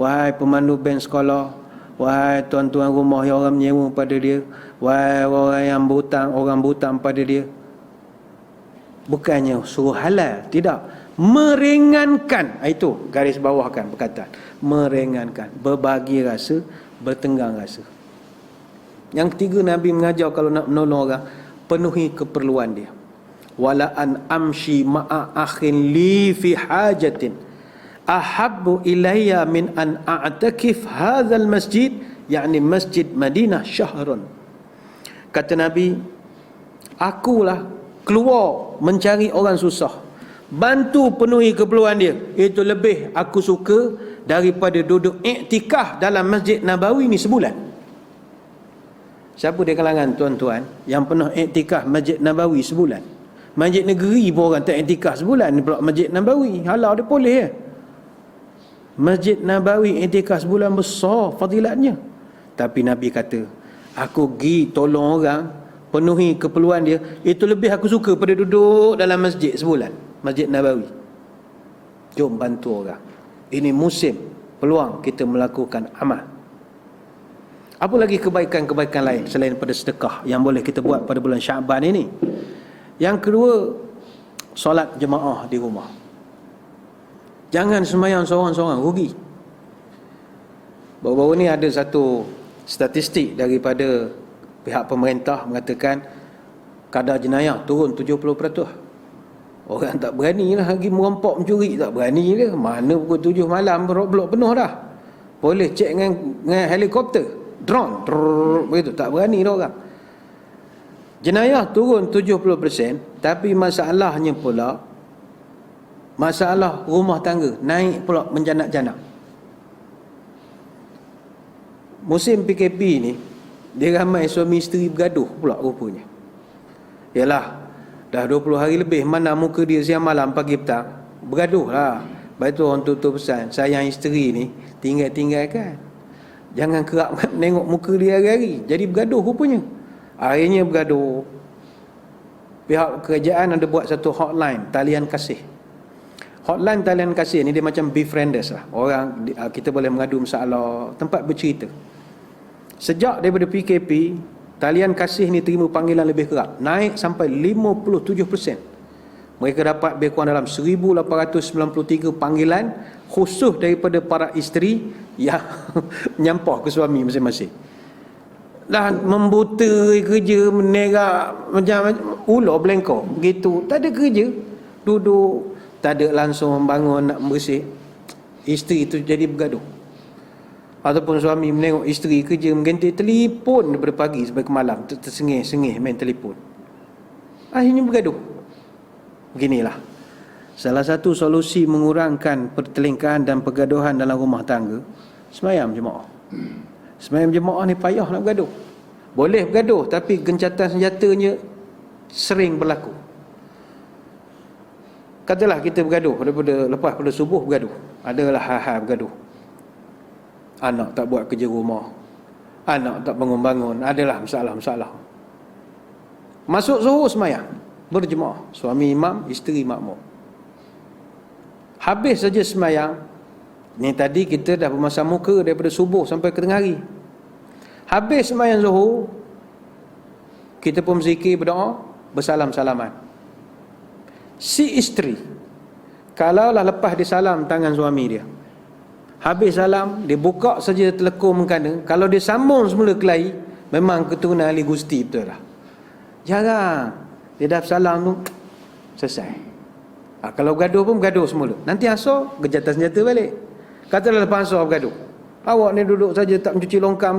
A: wahai pemandu band sekolah, wahai tuan-tuan rumah yang orang menyewa pada dia, wahai orang yang berhutang pada dia, bukannya suruh halal, tidak, meringankan. Itu garis bawahkan perkataan meringankan, berbagi rasa, bertenggang rasa. Yang ketiga, Nabi mengajar kalau nak menolong orang, penuhi keperluan dia. Wala an amshi ma'a akhin li fi hajatin ahabbu ilayya min an a'takif hadzal masjid, yakni masjid Madinah syahrun. Kata Nabi, akulah keluar mencari orang susah, bantu penuhi keperluan dia, itu lebih aku suka daripada duduk iktikaf dalam Masjid Nabawi ni sebulan. Siapa di kalangan tuan-tuan yang pernah iktikaf Masjid Nabawi sebulan? Masjid negeri pun orang tak iktikaf sebulan, ni pula Masjid Nabawi, halau dia boleh ya. Masjid Nabawi iktikaf sebulan besar fadilatnya. Tapi Nabi kata, aku pergi tolong orang, penuhi keperluan dia, itu lebih aku suka pada duduk dalam masjid sebulan, Masjid Nabawi. Jom bantu orang. Ini musim peluang kita melakukan amal. Apa lagi kebaikan-kebaikan lain selain pada sedekah yang boleh kita buat pada bulan Syaban ini? Yang kedua, solat jemaah di rumah. Jangan sembahyang seorang-seorang, rugi. Baru-baru ni ada satu statistik daripada pihak pemerintah mengatakan kadar jenayah turun 70%. Orang tak berani lah lagi merompok mencuri, tak berani dia. Mana pukul 7 malam blok penuh dah. Boleh cek dengan helikopter, drone, begitu, tak berani dah orang. Jenayah turun 70%, tapi masalahnya pula, masalah rumah tangga naik pula menjanak-janak. musim PKP ni, dia ramai suami isteri bergaduh pula rupanya. Yalah, dah 20 hari lebih, mana muka dia siang malam pagi petang, bergaduh lah. Lepas tu orang tutup pesan, sayang isteri ni tinggal-tinggalkan, jangan kerap menengok muka dia hari-hari. Jadi bergaduh rupanya. Akhirnya bergaduh. Pihak kerajaan ada buat satu hotline, talian kasih. Hotline talian kasih ni dia macam befrienders lah. Orang kita boleh mengadu masalah, tempat bercerita. Sejak daripada PKP, talian kasih ni terima panggilan lebih kerap, naik sampai 57%. Mereka dapat lebih kurang dalam 1893 panggilan khusus daripada para isteri yang menyampah ke suami masing-masing. Dah membuta kerja, menerak macam ular belengkor begitu, tak ada kerja, duduk, tak ada langsung bangun nak bersih. Isteri tu jadi bergaduh. Ataupun suami menengok isteri kerja mengganti telefon daripada pagi sampai ke malam, tersengih-sengih main telefon. Akhirnya bergaduh. Beginilah salah satu solusi mengurangkan pertelingkahan dan pergaduhan dalam rumah tangga, sembahyang jemaah. Sembahyang jemaah ni payah nak bergaduh. Boleh bergaduh, tapi gencatan senjatanya sering berlaku. Katalah kita bergaduh lepas pada subuh bergaduh, adalah hal-hal bergaduh. Anak tak buat kerja rumah, anak tak bangun-bangun, adalah masalah-masalah. Masuk zuhur sembahyang berjemaah, suami imam, isteri makmum. Habis saja sembahyang ni, tadi kita dah bermasam muka daripada subuh sampai ke tengah hari. Habis sembahyang zuhur, kita pun berzikir, berdoa, bersalam-salaman. Si isteri, kalaulah lepas dia salam tangan suami dia, habis salam, dia buka saja telekung mengkana, kalau dia sambung semula kelahi, memang keturunan ahli gusti betul lah. Jarang dia dah salam tu selesai. Kalau bergaduh pun bergaduh semula. Nanti asar gejatan senjata balik. Katalah lepas asar bergaduh, awak ni duduk saja tak mencuci longkam,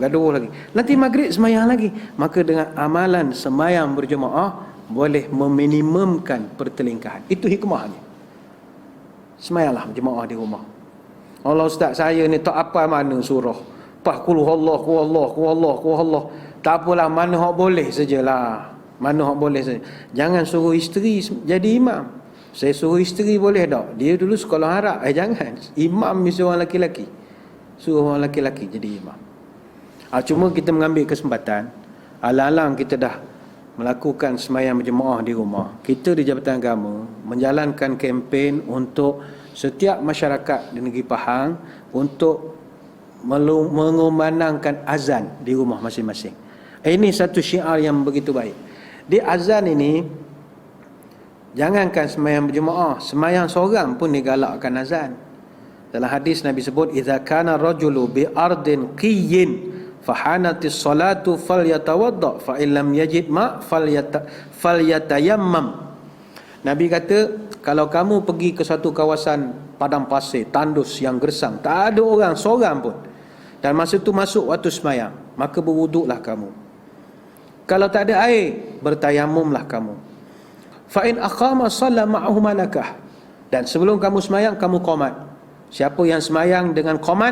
A: gaduh lagi. Nanti maghrib semayang lagi. Maka dengan amalan semayang berjemaah boleh meminimumkan pertelingkahan. Itu hikmahnya. Semayanglah berjemaah di rumah. Allah, ustaz saya ni tak apa mana surah, Qul huwallah. Tak apalah, mana hak boleh sajalah. Mana hak boleh saja. Jangan suruh isteri jadi imam. Saya suruh isteri boleh tak? Dia dulu sekolah Arab. Jangan. Imam mesti orang lelaki-lelaki. Suruh orang lelaki-lelaki jadi imam. Cuma kita mengambil kesempatan, alang-alang kita dah melakukan sembahyang berjemaah di rumah, kita di Jabatan Agama menjalankan kempen untuk setiap masyarakat di negeri Pahang untuk mengumandangkan azan di rumah masing-masing. Ini satu syiar yang begitu baik. Di azan ini, jangankan sembahyang berjemaah, sembahyang seorang pun digalakkan azan. Dalam hadis Nabi sebut, idza kana rajulu bi ardin qiyyin fahanatis salatu falyatawadda fa illam yajid ma falyatayammam. Nabi kata, kalau kamu pergi ke satu kawasan padang pasir, tandus yang gersang, tak ada orang seorang pun, dan masa itu masuk waktu sembahyang, maka berwuduklah kamu. Kalau tak ada air, bertayamumlah kamu. Fa in aqama shalla ma'ahu malakah. Dan sebelum kamu sembahyang, kamu qomat. Siapa yang sembahyang dengan qomat,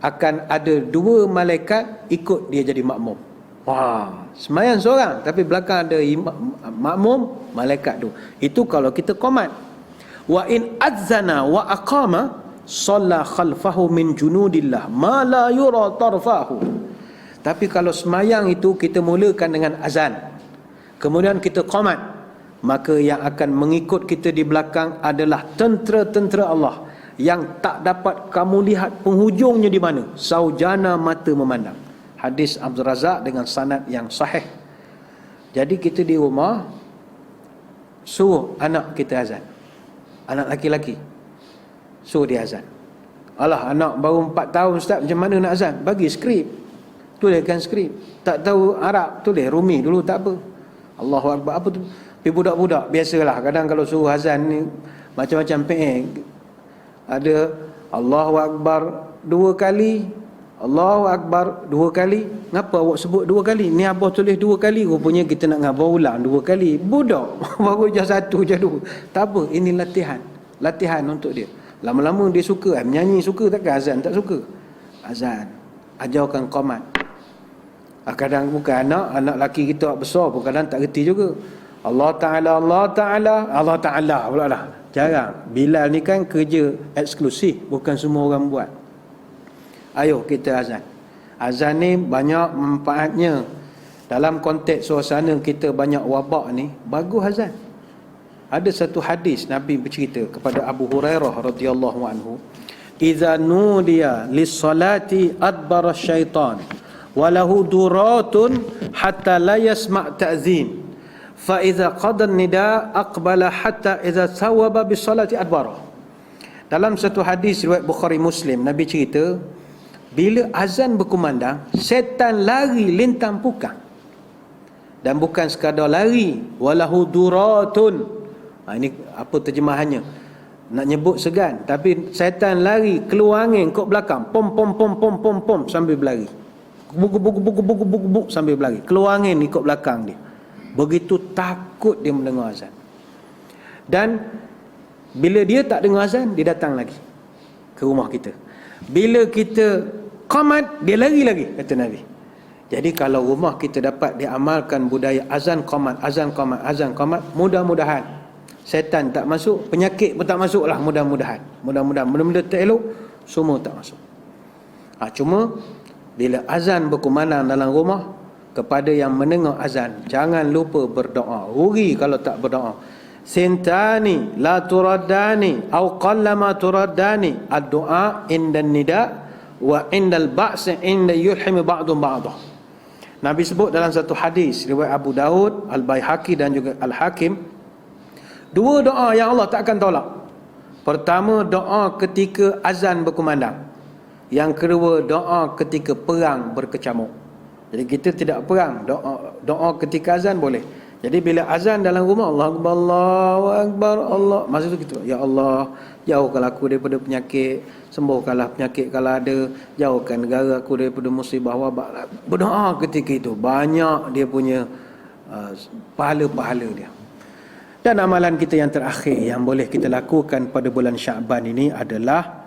A: akan ada 2 malaikat ikut dia jadi makmum. Wah, sembahyang seorang tapi belakang ada makmum, malaikat tu. Itu kalau kita qomat. Wa in adzana wa aqama shalla khalfahu min junudillah ma la yura tarfahu. Tapi kalau semayang itu kita mulakan dengan azan, kemudian kita qomat, maka yang akan mengikut kita di belakang adalah tentera-tentera Allah yang tak dapat kamu lihat penghujungnya di mana, saujana mata memandang. Hadis Abdul Razak dengan sanad yang sahih. Jadi kita di rumah suruh anak kita azan, anak laki-laki suruh dia azan. Alah, anak baru 4 tahun ustaz, macam mana nak azan? Bagi skrip, tuliskan skrip. Tak tahu Arab, tulis Rumi dulu, tak apa. Allahu Akbar, apa tu? Tapi budak-budak biasalah, kadang kalau suruh azan ni macam-macam ada Allahu Akbar 2 kali, Allahu Akbar 2 kali. Ngapa awak sebut 2 kali? Ni abah tulis 2 kali, rupanya kita nak ngabar ulang 2 kali. Budak baru je 1 je 2. Tak apa, ini latihan untuk dia. Lama-lama dia suka menyanyi, suka takkan azan tak suka? Azan. ajarkan qomat. Kadang bukan anak laki kita besar pun kadang tak reti juga. Allah Ta'ala, Allah Ta'ala, Allah Ta'ala pula lah. Jarang. Bilal ni kan kerja eksklusif, bukan semua orang buat. Ayo kita azan. Azan ni banyak manfaatnya. Dalam konteks suasana kita banyak wabak ni, bagus azan. Ada satu hadis Nabi bercerita kepada Abu Hurairah radhiyallahu anhu, "Idza nudiya lis-salati adbara syaitan wa lahu duratun hatta la yasma' ta'zin. Fa idza qada an-nida aqbala hatta idza sawaba bis-salati adbara." Dalam satu hadis riwayat Bukhari Muslim, Nabi cerita, bila azan berkumandang, setan lari lintang pukang. Dan bukan sekadar lari, walahu duratun. Ini apa terjemahannya? Nak nyebut segan, tapi syaitan lari keluar angin kok belakang, pom pom pom pom pom pom sambil berlari. Buk sambil berlari. Keluar angin ikut belakang dia. Begitu takut dia mendengar azan. Dan bila dia tak dengar azan, dia datang lagi ke rumah kita. Bila kita qamat, dia lari lagi, kata Nabi. Jadi kalau rumah kita dapat diamalkan budaya azan qamat, azan qamat, azan qamat, mudah-mudahan syaitan tak masuk, penyakit pun tak masuk lah, mudah-mudahan. Mudah-mudahan benda-benda tak elok semua tak masuk. Cuma bila azan berkumandang dalam rumah, kepada yang mendengar azan, jangan lupa berdoa. Rugi kalau tak berdoa. Sintani la turaddani au qallama turaddani, ad-du'a inda nida wa indal ba's inda yulhim ba'dun ba'dah. Nabi sebut dalam satu hadis riwayat Abu Daud, Al-Baihaqi dan juga Al-Hakim, dua doa yang Allah tak akan tolak. Pertama, doa ketika azan berkumandang. Yang kedua, doa ketika perang berkecamuk. Jadi kita tidak perang, doa ketika azan boleh. Jadi bila azan dalam rumah, Allah Akbar, Allahu Akbar, Allah, masa tu kita, ya Allah, jauhkanlah aku daripada penyakit, sembuhkanlah penyakit kalau ada, jauhkan negara aku daripada musibah wabak. Berdoa ketika itu, banyak dia punya pahala-pahala dia. Dan amalan kita yang terakhir yang boleh kita lakukan pada bulan Syaban ini adalah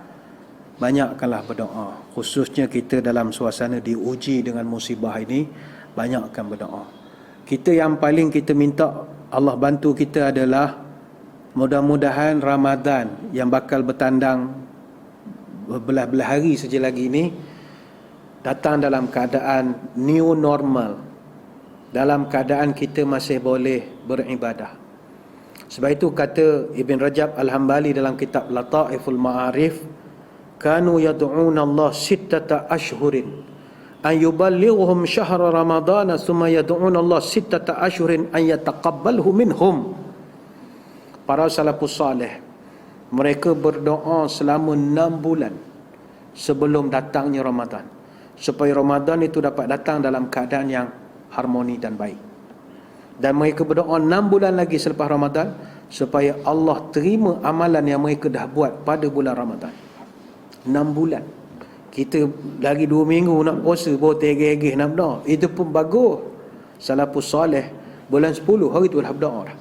A: banyakkanlah berdoa. Khususnya kita dalam suasana diuji dengan musibah ini, banyakkan berdoa. Kita yang paling kita minta Allah bantu kita adalah mudah-mudahan Ramadan yang bakal bertandang berbelah-belah hari saja lagi ini datang dalam keadaan new normal, dalam keadaan kita masih boleh beribadah. Sebab itu kata Ibn Rajab Al-Hambali dalam kitab Lataiful Ma'arif, kanu yad'una Allah sittata ashhurin an yuballighuhum syahra ramadana thumma yad'una Allah sittata ashhurin an yataqabbalhu minhum. Para salafus salih, mereka berdoa selama 6 bulan sebelum datangnya Ramadan, supaya Ramadan itu dapat datang dalam keadaan yang harmoni dan baik. Dan mereka berdoa 6 bulan lagi selepas Ramadan supaya Allah terima amalan yang mereka dah buat pada bulan Ramadan. 6 bulan. Kita lagi 2 minggu nak puasa, baru tergeh-geh nak berdoa. Itu pun bagus. Salafus soleh bulan 10 hari tu dah berdoa dah.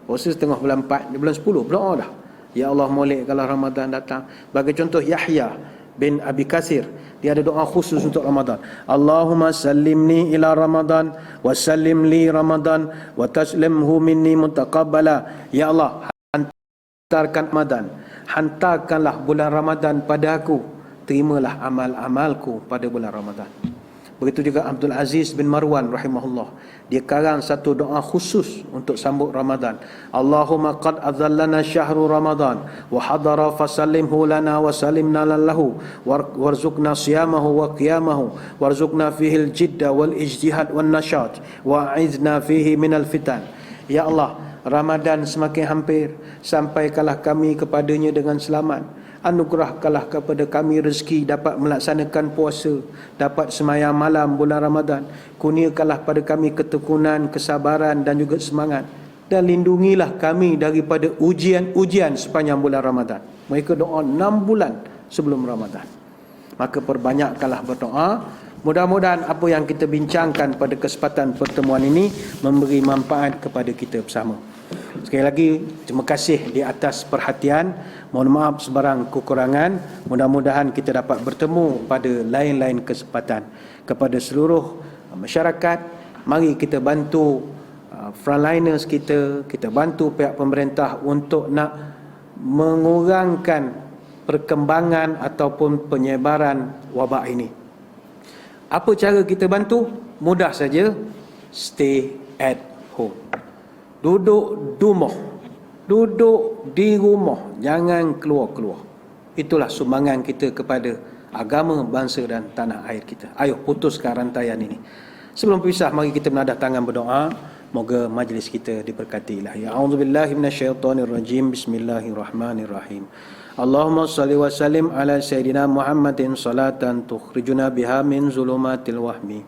A: Puasa setengah bulan 4, bulan 10 berdoa dah. Ya Allah molek kalau Ramadan datang. Bagi contoh Yahya bin Abi Kasir, dia ada doa khusus untuk Ramadan. Allahumma sallimni ila Ramadan wa sallim li Ramadan wa taslimhu minni mutaqabbala. Ya Allah, hantarkan Ramadan, hantarkanlah bulan Ramadan pada aku, terimalah amal-amalku pada bulan Ramadan. Begitu juga Abdul Aziz bin Marwan rahimahullah, dia karang satu doa khusus untuk sambut Ramadan. Allahumma qad azallana syahru Ramadan wa hadara fasallimhu lana wa salimna lahu warzuqna siyamahu wa qiyamahu warzuqna fihi al-jidda wal ijtihad wan nashat wa a'izna fihi minal fitan. Ya Allah, Ramadan semakin hampir, sampaikanlah kami kepadanya dengan selamat. Anugerahkanlah kepada kami rezeki dapat melaksanakan puasa, dapat sembahyang malam bulan Ramadan. Kurniakanlah pada kami ketekunan, kesabaran dan juga semangat. Dan lindungilah kami daripada ujian-ujian sepanjang bulan Ramadan. Mereka doa 6 bulan sebelum Ramadan. Maka perbanyakkanlah berdoa. Mudah-mudahan apa yang kita bincangkan pada kesempatan pertemuan ini memberi manfaat kepada kita bersama. Sekali lagi terima kasih di atas perhatian. Mohon maaf sebarang kekurangan. Mudah-mudahan kita dapat bertemu pada lain-lain kesempatan. Kepada seluruh masyarakat, mari kita bantu frontliners kita bantu pihak pemerintah untuk nak mengurangkan perkembangan ataupun penyebaran wabak ini. Apa cara kita bantu? Mudah saja, stay at home. Duduk di rumah, jangan keluar-keluar. Itulah sumbangan kita kepada agama, bangsa dan tanah air kita. Ayuh putuskan rantaian ini. Sebelum pisah, mari kita menadah tangan berdoa. Moga majlis kita diberkati ilahi. A'udzubillahi minasyaitonirrajim. Bismillahirrahmanirrahim. Allahumma salli wa sallim ala sayyidina Muhammadin salatan tukhrijuna biha min zulumatil wahmi.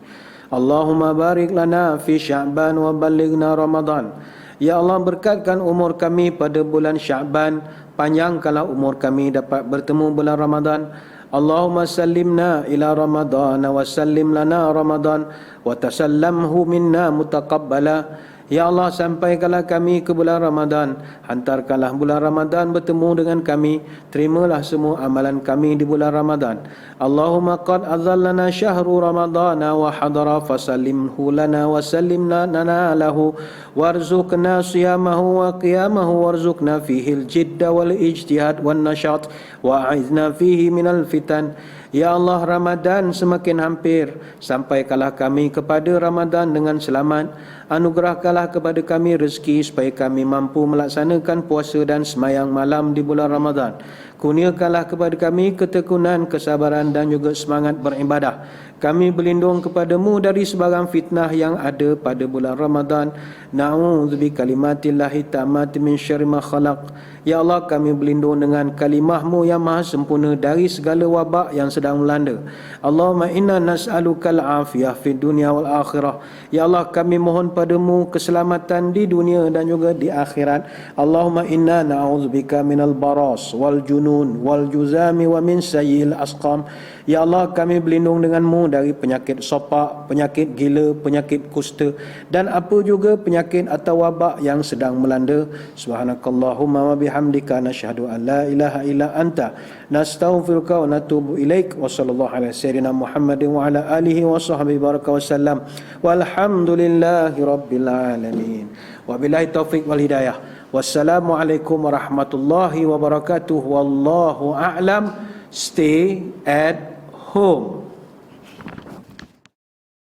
A: Allahumma barik lana fi Sya'ban wa ballighna Ramadan. Ya Allah, berkatkan umur kami pada bulan Sya'ban, panjangkanlah umur kami dapat bertemu bulan Ramadan. Allahumma sallimna ila Ramadan wa sallim lana Ramadan wa tasallamhu minna mutaqabbala. Ya Allah, sampaikanlah kami ke bulan Ramadan, hantarkanlah bulan Ramadan bertemu dengan kami, terimalah semua amalan kami di bulan Ramadan. Allahumma qad azallana syahru Ramadana wa hadara fasallimhu lana wa sallimna lana lahu warzuqna siyamahu wa qiyamahu warzuqna fihi al-jidda wal ijtihad wan nashat wa a'izna fihi minal fitan. Ya Allah, Ramadan semakin hampir, sampaikanlah kami kepada Ramadan dengan selamat. Anugerahkanlah kepada kami rezeki supaya kami mampu melaksanakan puasa dan semayang malam di bulan Ramadan. Kurniakanlah kepada kami ketekunan, kesabaran dan juga semangat beribadah. Kami berlindung kepadamu dari sebarang fitnah yang ada pada bulan Ramadan. Na'udzubi kalimatillahi ta'amati min syarri ma khalaq. Ya Allah, kami berlindung dengan kalimahmu yang maha sempurna dari segala wabak yang sedang melanda. Allahumma inna nas'alukal afiyah fid dunya wal akhirah. Ya Allah, kami mohon padamu keselamatan di dunia dan juga di akhirat. Allahumma inna na'udzubika minal baras wal junun wal juzami wa min sayyi'il asqam. Ya Allah, kami berlindung denganmu dari penyakit sopak, penyakit gila, penyakit kusta dan apa juga penyakit atau wabak yang sedang melanda. Subhanakallahumma wa bihamdika nashhadu an la ilaha illa anta nastaghfiruka wa natubu ilaik. Wa sallallahu ala sayyidina Muhammadin wa ala alihi wa sahbihi baraka wa sallam. Walhamdulillahi rabbil alamin. Wabillahi taufiq wal hidayah. Wassalamualaikum warahmatullahi wabarakatuh. Wallahu a'lam. Stay at home.